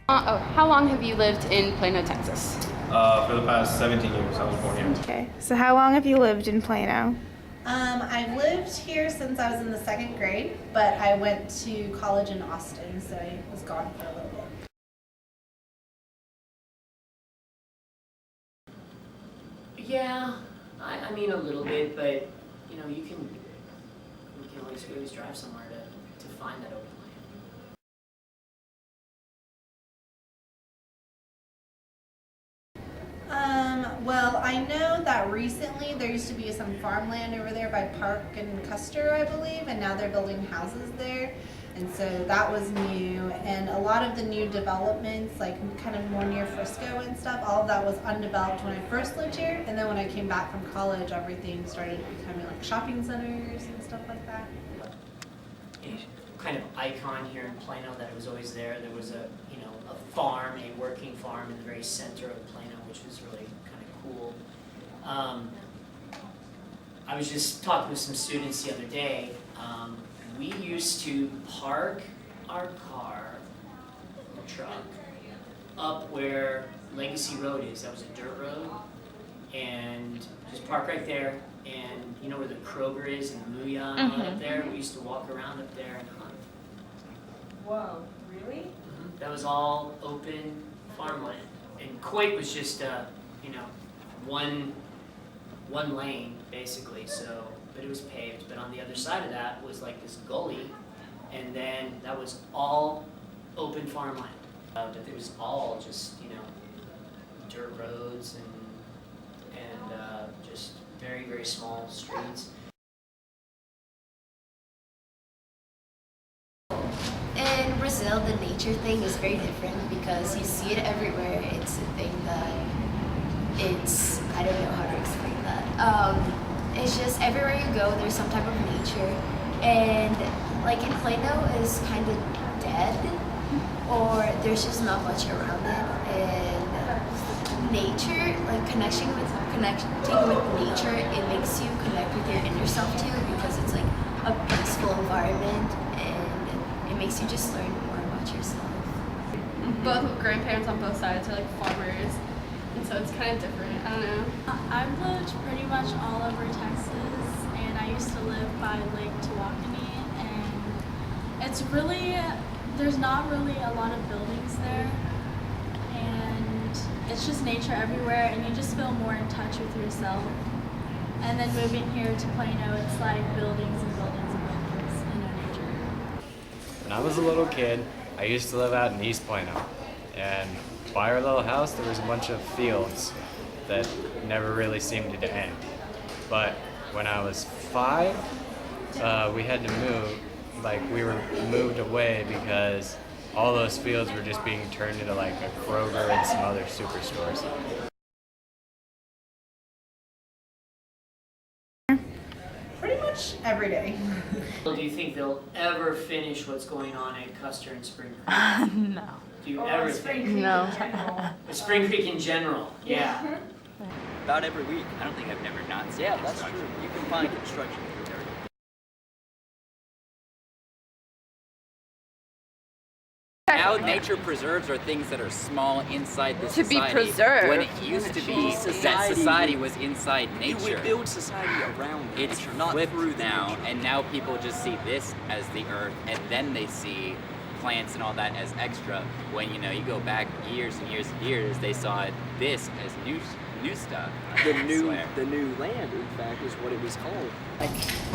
How long have you lived in Plano, Texas? For the past 17 years, I was born here. Okay, so how long have you lived in Plano? I've lived here since I was in the second grade, but I went to college in Austin, so I was gone for a little bit. Yeah, I mean a little bit, but you know, you can always drive somewhere to find that open land. Well, I know that recently there used to be some farmland over there by Park and Custer, I believe, and now they're building houses there. And so that was new, and a lot of the new developments, like kind of more near Frisco and stuff, all of that was undeveloped when I first lived here. And then when I came back from college, everything started becoming like shopping centers and stuff like that. A kind of icon here in Plano that was always there. There was a farm, a working farm in the very center of Plano, which was really kind of cool. I was just talking with some students the other day. We used to park our car or truck up where Legacy Road is. That was a dirt road, and just park right there. And you know where the Kroger is and the Muya and all that up there? We used to walk around up there and hunt. Whoa, really? That was all open farmland. And Coit was just, one lane, basically, so, but it was paved. But on the other side of that was like this gully, and then that was all open farmland. But it was all just, dirt roads and just very, very small streets. In Brazil, the nature thing is very different because you see it everywhere. It's a thing that I don't know how to explain that. It's just everywhere you go, there's some type of nature. And like in Plano is kind of dead, or there's just not much around it. And nature, like connecting with nature, it makes you connect with your inner self too, because it's like a peaceful environment, and it makes you just learn more about yourself. Both grandparents on both sides are like farmers, and so it's kind of different. I don't know. I've lived pretty much all over Texas, and I used to live by Lake Tawakoni, and it's really, there's not really a lot of buildings there, and it's just nature everywhere, and you just feel more in touch with yourself. And then moving here to Plano, it's like buildings and buildings and buildings, nature. When I was a little kid, I used to live out in East Plano, and by our little house there was a bunch of fields that never really seemed to end. But when I was 5, we had to move, we were moved away because all those fields were just being turned into like a Kroger and some other superstores. Pretty much every day. Do you think they'll ever finish what's going on at Custer and Spring Creek? No. Do you ever think? No. Spring Creek in general, yeah. About every week. I don't think I've never not seen construction. True. You can find construction through there. Now nature preserves are things that are small inside the society. To be preserved. When it used to be that society was inside nature. We build society around nature, It's not flipped through now, and now people just see this as the earth, and then they see plants and all that as extra. When you go back years and years and years, they saw this as new stuff. The new land, in fact, is what it was called.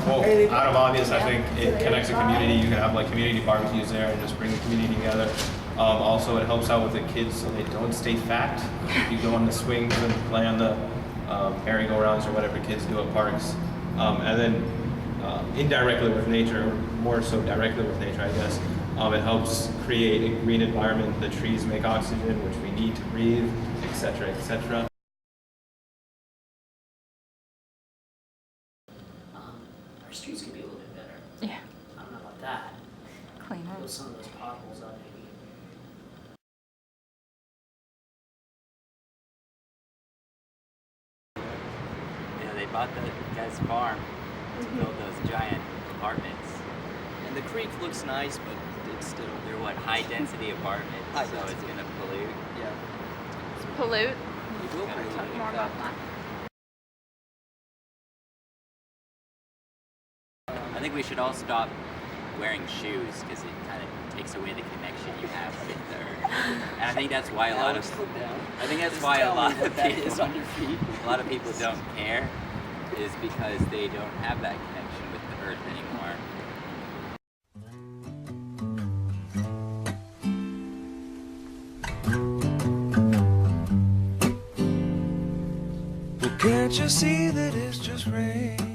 Well, out of obvious, I think it connects a community. You can have like community barbecues there and just bring the community together. Also, it helps out with the kids so they don't stay fat. You go on the swings and play on the merry-go-rounds or whatever kids do at parks. And then indirectly with nature, more so directly with nature, I guess, it helps create a green environment. The trees make oxygen, which we need to breathe, etc., etc. Our streets could be a little bit better. Yeah. I don't know about that. Clean up. Fill some of those potholes up maybe. They bought the guy's farm to build those giant apartments. And the creek looks nice, but still. They're what, high density apartments, High so density. it's gonna pollute. Yeah. Pollute. It will Gonna pollute. Talk more about that. I think we should all stop wearing shoes because it kind of takes away the connection you have with the earth. And I think that's why a lot of Alex, look down. I think that's Just why a tell lot me what of that people is on your feet. a lot of people don't care is because they don't have that connection with the earth anymore. Well, can't you see that it's just rain?